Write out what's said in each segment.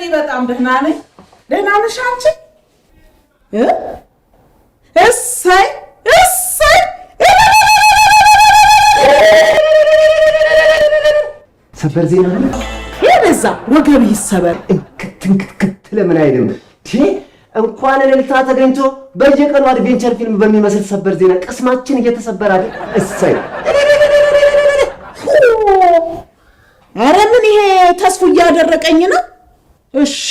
እኔ በጣም ደህና ነኝ። ደህና ነሽ አንቺ? እሰይ እሰይ ሰበር ዜና ነው። የበዛ ወገብ ይሰበር። እንክት ለምን አይደለም እንኳን እልልታ ተገኝቶ በየቀኑ አድቬንቸር ፊልም በሚመስል ሰበር ዜና ቅስማችን እየተሰበረ አይደል? እሰይ ኧረ ምን ይሄ ተስፉ እያደረቀኝ ነው። እሺ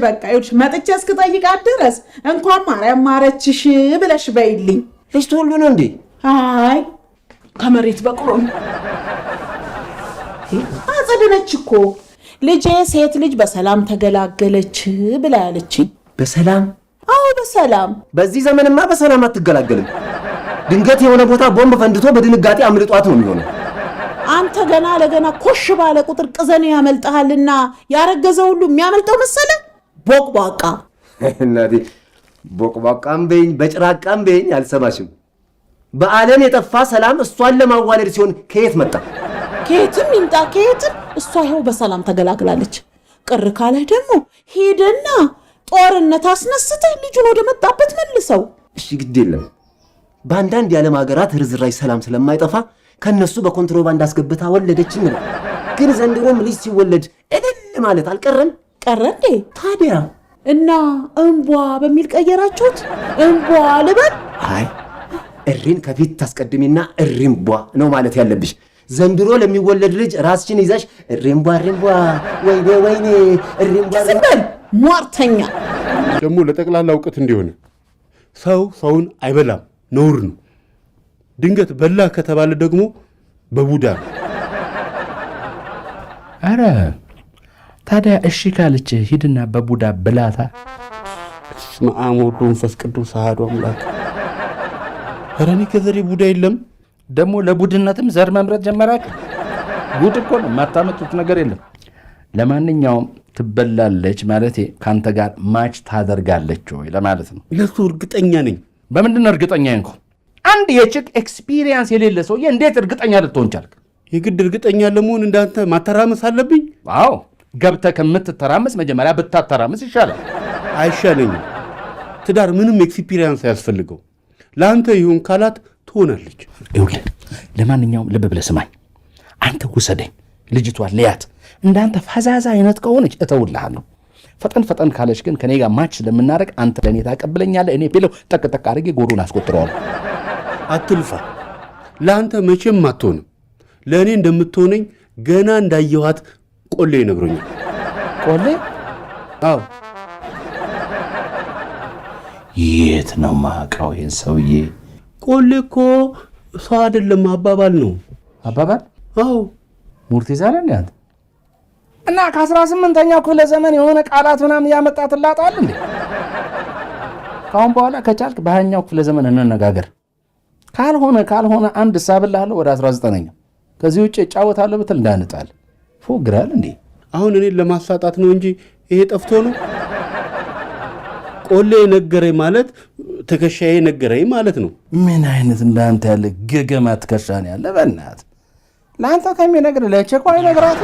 በቃ ይኸውልሽ መጥቼ እስክጠይቃት ድረስ እንኳን ማርያም ማረችሽ ብለሽ በይልኝ። ልጅ ተወልዶ ነው እንዴ? አይ ከመሬት በቅሎ አጸደነች እኮ ልጄ ሴት ልጅ በሰላም ተገላገለች ብላ ያለችኝ። በሰላም? አዎ በሰላም። በዚህ ዘመንማ በሰላም አትገላገልም። ድንገት የሆነ ቦታ ቦምብ ፈንድቶ በድንጋጤ አምልጧት ነው የሚሆነው። አንተ ገና ለገና ኮሽ ባለ ቁጥር ቅዘን ያመልጣልና ያረገዘ ሁሉ የሚያመልጠው መሰለ። ቦቅቧቃ እናቴ ቦቅቧቃም በይኝ በጭራቃም በይኝ አልሰማሽም። በዓለም የጠፋ ሰላም እሷን ለማዋለድ ሲሆን ከየት መጣ? ከየትም ይምጣ ከየትም እሷ ይኸው በሰላም ተገላግላለች። ቅር ካለህ ደግሞ ሄደና ጦርነት አስነስተህ ልጁን ወደ መጣበት መልሰው። እሺ ግድ የለም በአንዳንድ የዓለም ሀገራት ርዝራዥ ሰላም ስለማይጠፋ ከነሱ በኮንትሮባንድ አስገብታ ወለደችኝ ነው። ግን ዘንድሮም ልጅ ሲወለድ እልል ማለት አልቀረም። ቀረ እንዴ ታዲያ? እና እንቧ በሚል ቀየራችሁት? እንቧ ልበል? አይ እሪን ከፊት ታስቀድሚና እሪምቧ ነው ማለት ያለብሽ። ዘንድሮ ለሚወለድ ልጅ ራስሽን ይዛሽ እሪምቧ ወይኔ ወይኔ እሪምቧ ዝም ሟርተኛ። ደግሞ ለጠቅላላ እውቀት እንዲሆነ ሰው ሰውን አይበላም፣ ነውር ነው። ድንገት በላ ከተባለ ደግሞ በቡዳ ነው። አረ ታዲያ እሺ ካለች ሂድና በቡዳ ብላታ። በስመ አብ ወወልድ ወመንፈስ ቅዱስ አሐዱ አምላክ። ኧረ እኔ ከዘሬ ቡዳ የለም። ደግሞ ለቡድነትም ዘር መምረጥ ጀመራችሁ። ጉድ እኮ ነው፣ የማታመጡት ነገር የለም። ለማንኛውም ትበላለች ማለቴ ካንተ ጋር ማች ታደርጋለች ወይ ለማለት ነው። ለሱ እርግጠኛ ነኝ። በምንድን ነው እርግጠኛ እንኳ? አንድ የጭቅ ኤክስፒሪየንስ የሌለ ሰውዬ እንዴት እርግጠኛ ልትሆን ቻልክ? የግድ እርግጠኛ ለመሆን እንዳንተ ማተራመስ አለብኝ? አዎ ገብተህ ከምትተራመስ መጀመሪያ ብታተራመስ ይሻላል። አይሻለኝም። ትዳር ምንም ኤክስፒሪየንስ አያስፈልገው። ለአንተ ይሁን ካላት ትሆናለች። ይኸውልህ ለማንኛውም ልብ ብለህ ስማኝ። አንተ ውሰደኝ፣ ልጅቷን ልያት። እንዳንተ ፈዛዛ አይነት ከሆነች እተውልሃለሁ። ፈጠን ካለች ግን ከኔ ጋር ማች ስለምናደርግ አንተ ለእኔ ታቀብለኛለህ፣ እኔ ቢለው ጠቅ አድርጌ ጎሩን አስቆጥረዋለሁ። አትልፋ። ለአንተ መቼም አትሆንም። ለእኔ እንደምትሆነኝ ገና እንዳየኋት ቆሌ ይነግሮኛል። ቆሌ? አዎ። የት ነው ማውቀው ይህን ሰውዬ? ቆሌ እኮ ሰው አይደለም አባባል ነው። አባባል? አዎ። ሙርት ይዛለ እንዴ አንተ? እና ከ18ኛው ክፍለ ዘመን የሆነ ቃላት ምናምን ያመጣትላጣል እንዴ? ካሁን በኋላ ከቻልክ በ20ኛው ክፍለ ዘመን እንነጋገር። ካልሆነ አንድ ሳብላለሁ ወደ 19ኛው። ከዚህ ውጭ እጫወታለሁ ብትል እንዳንጣል ፎግራል እንዴ? አሁን እኔን ለማሳጣት ነው እንጂ ይሄ ጠፍቶ ነው። ቆሌ ነገረኝ ማለት ትከሻዬ ነገረኝ ማለት ነው። ምን አይነት እንዳንተ ያለ ገገማ ትከሻ ነው ያለ? በእናትህ ለአንተ ከሚነግር ለቸኳይ ነግራት